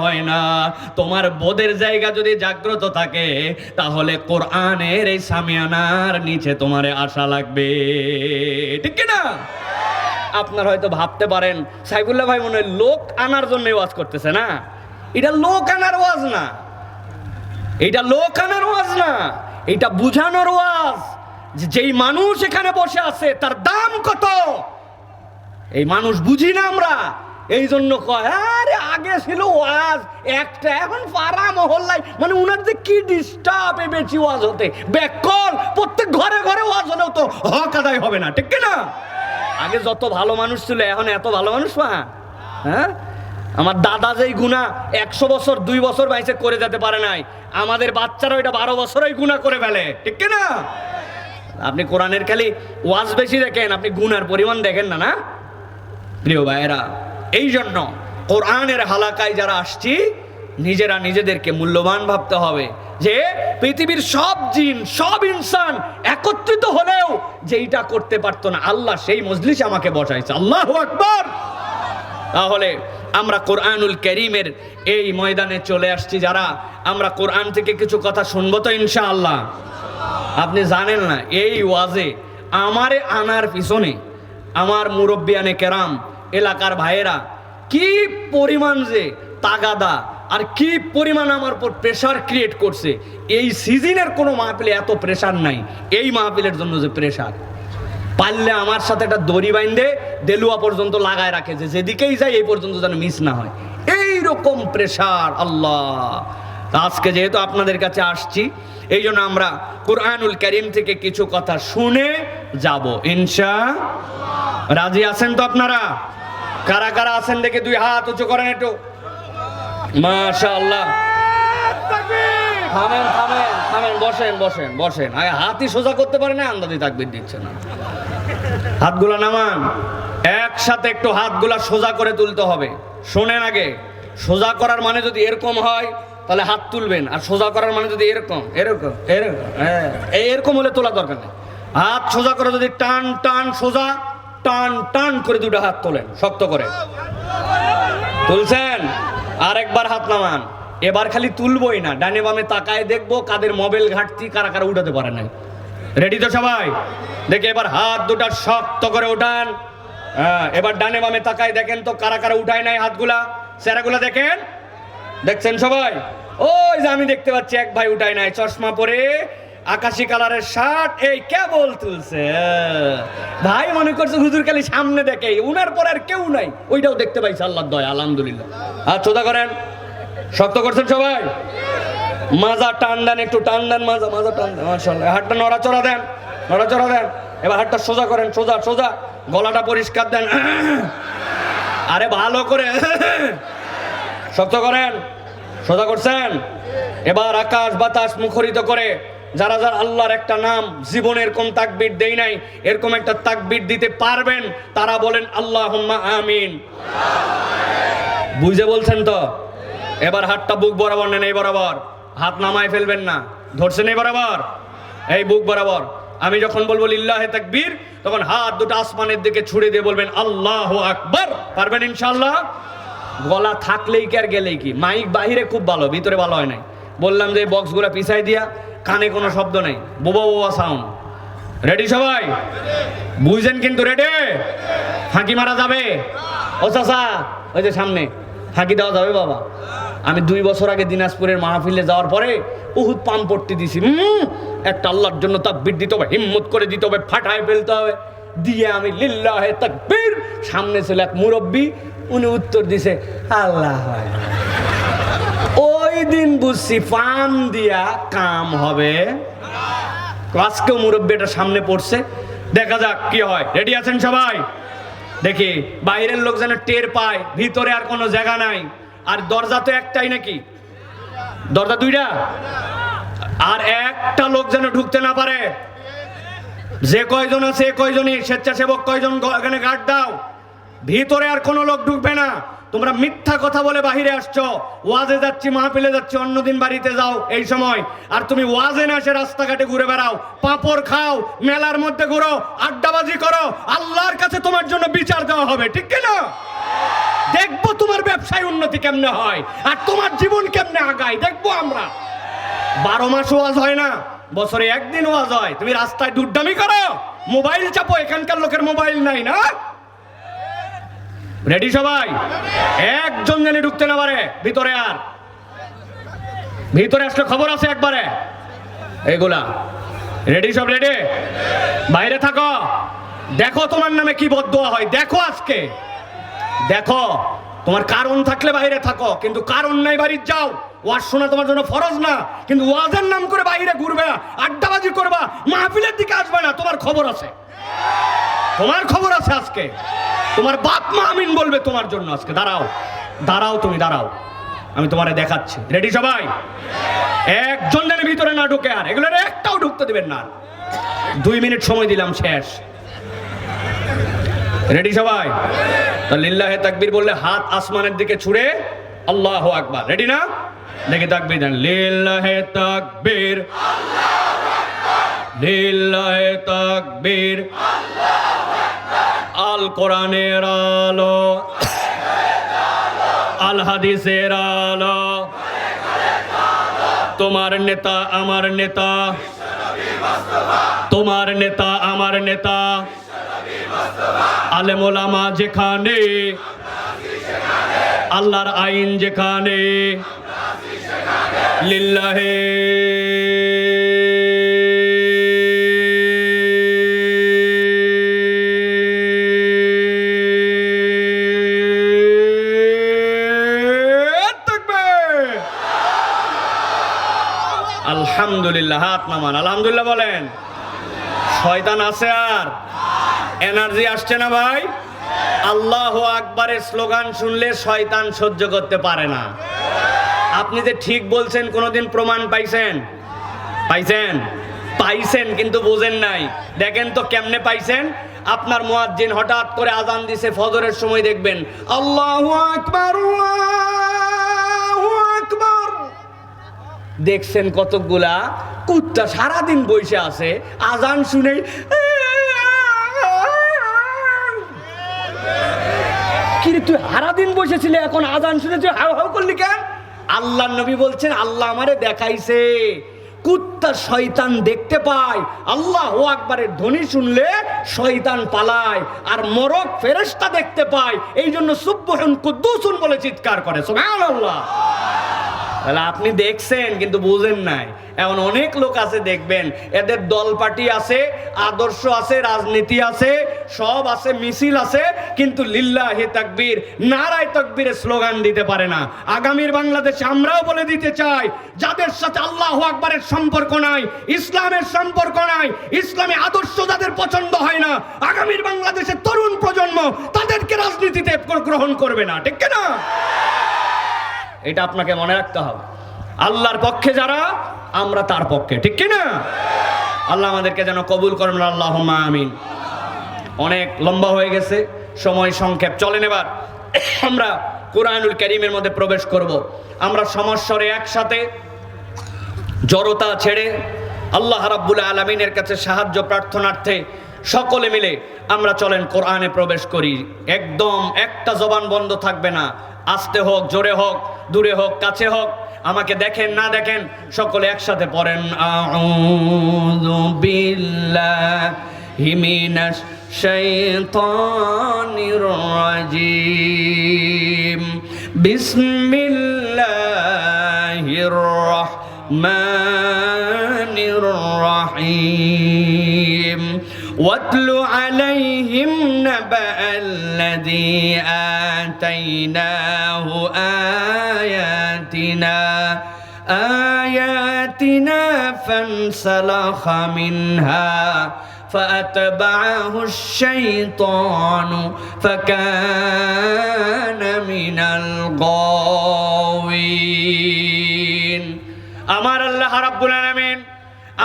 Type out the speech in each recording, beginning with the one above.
হয় না। তোমার বোধের জায়গা যদি জাগ্রত থাকে তাহলে কোরআনের এই সামিয়ানার নিচে তোমারে আসা লাগবে, ঠিক কি না? আপনারা হয়তো ভাবতে পারেন সাইফুল্লাহ ভাই মনে হয় লোক আনার জন্য ওয়াজ করতেছে না। এটা লোক আনার ওয়াজ না, এটা লোক আনার ওয়াজ না, এটা বুঝানোর ওয়াজ। যেই মানুষ এখানে বসে আছে তার দাম কত এই মানুষ বুঝি না আমরা। এই জন্য কয় আরে আগে ছিল ওয়াজ একটা, এখন পাড়া মহল্লায় মানে উনার যে কি ডিস্টার্ব এই বেশি ওয়াজ হতে বেকল, প্রত্যেক ঘরে ঘরে ওয়াজ হলেও তো হক আদায় হবে না, ঠিক না? আগে যত ভালো মানুষ ছিল এখন এত ভালো মানুষ পা। হ্যাঁ, আমার দাদা যেই গুনাহ 100 বছর 2 বছর বাইসে করে যেতে পারে নাই, আমাদের বাচ্চারা ওইটা 12 বছরই গুনাহ করে ফেলে, ঠিক না? আপনি কোরআনের খালি ওয়াজ বেশি দেখেন, আপনি গুনার পরিমাণ দেখেন না। না প্রিয় ভাইয়েরা, এই জন্য কোরআনের হালাকায় যারা আসছি নিজেরা নিজেদেরকে মূল্যবান ভাবতে হবে যে পৃথিবীর সব জিন সব ইনসান একত্রিত হলেও যেইটা করতে পারতো না আল্লাহ সেই মজলিসে আমাকে বসাইছে। আল্লাহু আকবার। তাহলে আমরা কোরআনুল কারীমের এই ময়দানে চলে আসছি যারা, আমরা কোরআন থেকে কিছু কথা শুনবো তো ইনশাআল্লাহ। আপনি জানেন না এই ওয়াজে আমারে আনার পিছনে আমার মুরব্বিয়ানে কেরাম এলাকার ভাইয়েরা কি পরিমাণ যে তাগাদা আর কি পরিমাণ আমার উপর প্রেশার ক্রিয়েট করছে। এই সিজনের কোনো মাহফিলে এত প্রেশার নাই, এই মাহফিলের জন্য যে প্রেশার। পারলে আমার সাথে একটা দড়ি বাইন্ধে দেলুয়া পর্যন্ত লাগায় রাখে যে যেদিকেই যায় এই পর্যন্ত যেন মিস না হয়, এই রকম প্রেশার। আল্লাহ, আজকে যেহেতু আপনাদের কাছে আসছি এই জন্য আমরা কোরআনুল কারীম থেকে কিছু কথা শুনে যাব ইনশাআল্লাহ। রাজি আছেন তো আপনারা? কারা কারা আছেন দেখে 2 হাত উঁচু করেন একটু। মাশাআল্লাহ। থামেন থামেন থামেন, বসেন বসেন বসেন। আগে হাতই সোজা করতে পারে না, আন্দাজি তাকবীর দিচ্ছে না। হাতগুলা নামান, একসাথে একটু হাতগুলা সোজা করে তুলতে হবে। শোনেন, আগে সোজা করার মানে যদি এরকম হয় তাহলে হাত তুলবেন, আর সোজা করার মানে যদি এরকম এরকম এরকম এরকম হলে তোলা দরকার নেই। হাত সোজা করে যদি টান টান সোজা টান টান করে 2টা হাত তোলেন শক্ত করে। তুলছেন? আরেকবার হাত নামান। এবার খালি তুলবই না, ডানে বামে তাকায় দেখবো কাদের মোবাইল ঘাটতি, কারা কারা উঠাতে পারে নাই। রেডি তো সবাই? দেখে এবার হাত 2টা শক্ত করে উঠান। হ্যাঁ, এবার ডানে বামে তাকায় দেখেন তো কারা কারা উঠায় নাই হাতগুলা, চেহারাগুলা দেখেন। দেখছেন সবাই? ওই যে আমি দেখতে পাচ্ছি এক ভাই উঠায় নাই, চশমা পরে আকাশি কালারের শার্ট, এই কেবল তুলছে। ভাই মনে করছে হুজুর খালি সামনে দেখে, উনার পর আর কেউ নাই, ওইটাও দেখতে পাইছে আল্লাহর দয়া, আলহামদুলিল্লাহ। হাত সোজা করেন, শক্ত করছেন সবাই। মাজা টান দেন, একটু টান দেন, মাজা মাজা টান দেন। মাশাআল্লাহ। হাতটা নড়াচড়া দেন, নড়াচড়া দেন। এবার হাতটা সোজা করেন, সোজা সোজা। গলাটা পরিষ্কার দেন, আরে ভালো করে শক্ত করেন। সোজা করছেন? এবার আকাশ বাতাস মুখরিত করে যারা যারা আল্লাহর একটা নাম জীবনে এরকম তাকবীর দেই নাই, এরকম একটা তাকবীর দিতে পারবেন তারা বলেন আল্লাহুম্মা আমিন। বুঝে বলছেন তো? এবার হাতটা বুক বরাবর নেন, এই বরাবর। হাত নামায় ফেলবেন না, ধরছেন এই বরাবর, এই বুক বরাবর। আমি যখন বলবো লিল্লাহে তাকবীর তখন হাত 2টা আসমানের দিকে ছুড়ে দিয়ে বলবেন আল্লাহু আকবার। পারবেন ইনশাআল্লাহ? গলা থাকলেই কি আর গেলেই কি? মাইক বাহিরে খুব ভালো, ভিতরে ভালো হয় নাই। বললাম যে বক্সগুলো পিছাই দিয়া, কানে কোনো শব্দ নেই, বোবা বোবা সাউন্ড। রেডি সবাই? বুঝছেন কিন্তু? রেডি? ফাঁকি মারা যাবে? ও চাচা ওই যে সামনে ফাঁকি দেওয়া যাবে বাবা? আমি 2 বছর আগে দিনাজপুরের মাহফিলে যাওয়ার পরে বহুত পাম পট্টি দিছি। একটা আল্লাহর জন্য তাকবীর দিতে হবে, হিম্মত করে দিতে হবে, ফাটায় ফেলতে হবে। দিয়ে আমি লিল্লাহে তাকবীর, সামনে ছিল এক মুরব্বী, উনি উত্তর দিছে আল্লাহ। ওই দিন বুঝছি পাম দিয়া কাম হবে। আজকেও মুরব্বী এটা সামনে পড়ছে, দেখা যাক কি হয়। রেডি আছেন সবাই? দেখি বাইরের লোক যেন টের পায় ভিতরে আর কোনো জায়গা নাই। আর দরজা তো একটাই নাকি? দরজা 2টা? আর একটা লোক যেন ঢুকতে না পারে। যে কয়জন আছে কয়জনই স্বেচ্ছাসেবক কয়জন এখানে গার্ড দাও, ভিতরে আর কোনো লোক ঢুকবে না। তোমরা মিথ্যা কথা বলে বাহিরে আসছো, ওয়াজে যাচ্ছি মাহফিলে যাচ্ছি, অন্যদিন বাড়িতে যাও এই সময়। আর তুমি ওয়াজে না এসে রাস্তাঘাটে ঘুরে বেড়াও, পাঁপড় খাও, মেলার মধ্যে ঘুরো, আড্ডাবাজি করো, আল্লাহর কাছে তোমার জন্য বিচার দেওয়া হবে, ঠিক কিনা? দেখবো তোমার ব্যবসায় উন্নতি কেমনে হয় আর তোমার জীবন কেমনে আগায় দেখবো আমরা। 12 মাস ওয়াজ হয় না, বছরে একদিন ওয়াজ হয়। তুমি রাস্তায় দুর্দামি করো, মোবাইল চাপো, এখানকার লোকের মোবাইল নাই না। রেডি সবাই? একজন জানি ঢুকতে না পারে ভিতরে, আর ভিতরে আসলে খবর আছে একবারে। এগুলা রেডি? সব রেডি? বাইরে থাকো, দেখো তোমার নামে কি বদদোয়া হয়, দেখো আজকে দেখো। তোমার কারণ থাকলে বাইরে থাকো, কিন্তু কারণ নাই বাড়ি যাও। ওয়াজ শোনা তোমার জন্য ফরজ না, কিন্তু ওয়াজের নাম করে বাইরে ঘুরবে, আড্ডাবাজি করবা, মাহফিলের দিকে আসবে না। তোমার খবর আছে, তোমার খবর আছে আজকে। তোমার বাপ মা আমিন বলবে তোমার জন্য আজকে। দাঁড়াও দাঁড়াও, তুমি দাঁড়াও, আমি তোমারে দেখাচ্ছি। রেডি সবাই? একজন যেন ভিতরে না ঢুকে, আর এগুলোর একটাও ঢুকতে দিবেন না। 2 মিনিট সময় দিলাম, শেষ। রেডি সবাই? তো লিল্লাহে তাকবীর বললে হাত আসমানের দিকে ছুড়ে আল্লাহু আকবার। রেডি না? দেখে তাকবীর দেন। লিল্লাহে তাকবীর, লিল্লাহে তাকবীর। আল কোরআনের আলো, আল হাদিসের আলো, তোমার নেতা আমার নেতা, তোমার নেতা আমার নেতা, আলেম ওলামা যেখানে, আল্লাহর আইন যেখানে, লিল্লাহে আলহামদুলিল্লাহ। হাত নামান, আলহামদুলিল্লাহ বলেন। শয়তান আছে আর এনার্জি আসছে না ভাই? আল্লাহু আকবারের স্লোগান শুনলে শয়তান সহ্য করতে পারে না। আপনি যে ঠিক বলছেন কোনোদিন প্রমাণ পাইছেন? পাইছেন? পাইছেন, কিন্তু বুঝেন নাই। দেখেন তো কেমনে পাইছেন। আপনার মুয়াজ্জিন হঠাৎ করে আজান দিছে ফজরের সময়, দেখবেন আল্লাহু আকবার, আল্লাহু আকবার। দেখছেন কতগুলা কুত্তা সারাদিন বসে আছে, আজান শুনে কি রে তুই সারাদিন বসেছিলে, এখন আজান শুনে তুই হাউ হাউ করলি কেন? আল্লাহ নবী বলছেন আল্লাহ আমারে দেখাইছে, কুত্তা শয়তান দেখতে পায়, আল্লাহু আকবারের ধ্বনি শুনলে শয়তান পালায়, আর মরক ফেরেশতা দেখতে পায়, এই জন্য সুবহান কুদ্দুসুন বলে চিৎকার করে। সুবহানাল্লাহ। তাহলে আপনি দেখছেন কিন্তু বুঝেন নাই। এমন অনেক লোক আছে দেখবেন, এদের দল পার্টি আছে, আদর্শ আছে, রাজনীতি আছে, সব আছে, মিছিল আছে, কিন্তু লিল্লাহি তাকবীর, নারায়ে তাকবীরের স্লোগান দিতে পারে না। আগামীর বাংলাদেশে আমরাও বলে দিতে চাই, যাদের সাথে আল্লাহু আকবারের সম্পর্ক নাই, ইসলামের সম্পর্ক নাই, ইসলামী আদর্শ যাদের পছন্দ হয় না, আগামীর বাংলাদেশের তরুণ প্রজন্ম তাদেরকে রাজনীতিতে গ্রহণ করবে না। ঠিক না? এটা আপনাকে মনে রাখতে হবে। আল্লাহর পক্ষে যারা, আমরা তার পক্ষে। ঠিক কি না? আল্লাহ আমাদেরকে যেন কবুল করেন, আল্লাহুম্মা আমিন। অনেক লম্বা হয়ে গেছে, সময় সংক্ষেপ। চলেন এবার আমরা কুরআনুল কারীমের মধ্যে প্রবেশ করব। আমরা সমস্বরে একসাথে, জড়তা ছেড়ে আল্লাহ রাব্বুল আলামিনের কাছে সাহায্য প্রার্থনার্থে সকলে মিলে আমরা চলেন কোরআনে প্রবেশ করি। একদম একটা জবান বন্ধ থাকবে না। আস্তে হোক, জোরে হোক, দূরে হোক, কাছে হোক, আমাকে দেখেন না দেখেন, সকলে একসাথে পড়েন। আউযু বিল্লাহি মিনাশ শাইতানির রাজিম। বিসমিল্লাহির রাহমানির রাহিম। واتل عليهم نبأ الذي آتيناه آياتنا فانسلخ منها فأتبعه الشيطان فكان من الغاوين। আমার আল্লাহ রাব্বুল আলামিন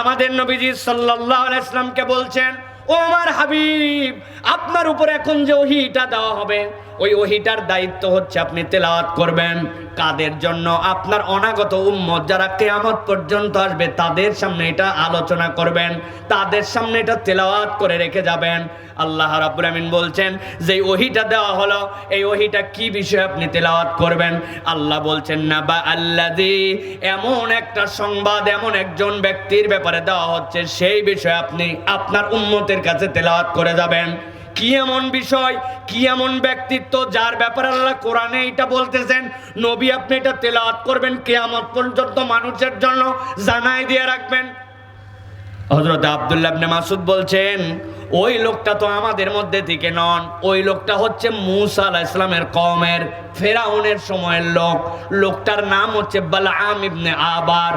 আমাদের নবীজি সাল্লাল্লাহু আলাইহি ওয়াসাল্লামকে বলছেন, ও আমার হাবিব, আপনার উপর এখন যে ওহীটা দেওয়া হবে, ওই ওহীটার দায়িত্ব হচ্ছে আপনি তেলাওয়াত করবেন। কাদের জন্য? আপনার অনাগত উম্মত যারা কিয়ামত পর্যন্ত আসবে তাদের সামনে এটা আলোচনা করবেন, তাদের সামনে এটা তেলাওয়াত করে রেখে যাবেন। আল্লাহ রাব্বুল আমিন বলছেন যে ওহীটা দেওয়া হলো, এই ওহীটা কি বিষয়ে আপনি তেলাওয়াত করবেন? আল্লাহ বলছেন নাবা আল্লাযী, এমন একটা সংবাদ এমন একজন ব্যক্তির ব্যাপারে দেওয়া হচ্ছে, সেই বিষয়ে আপনি আপনার উম্মতের কাছে তেলাওয়াত করে যাবেন। কি এমন বিষয়, কি এমন ব্যক্তিত্ব যার ব্যাপারে আল্লাহ কোরআনে এটা বলতেছেন, নবী আপনি এটা তেলাওয়াত করবেন, কিয়ামত পর্যন্ত মানুষের জন্য জানাই দিয়ে রাখবেন। হযরত আব্দুল্লাহ ইবনে মাসউদ বলছেন, ওই লোকটা তো আমাদের মধ্যে থেকে নন, ওই লোকটা হচ্ছে মূসা আলাইহিস সালামের কওমের ফেরাউনের সময়ের লোক। লোকটার নাম হচ্ছে বালআম ইবনে আবার।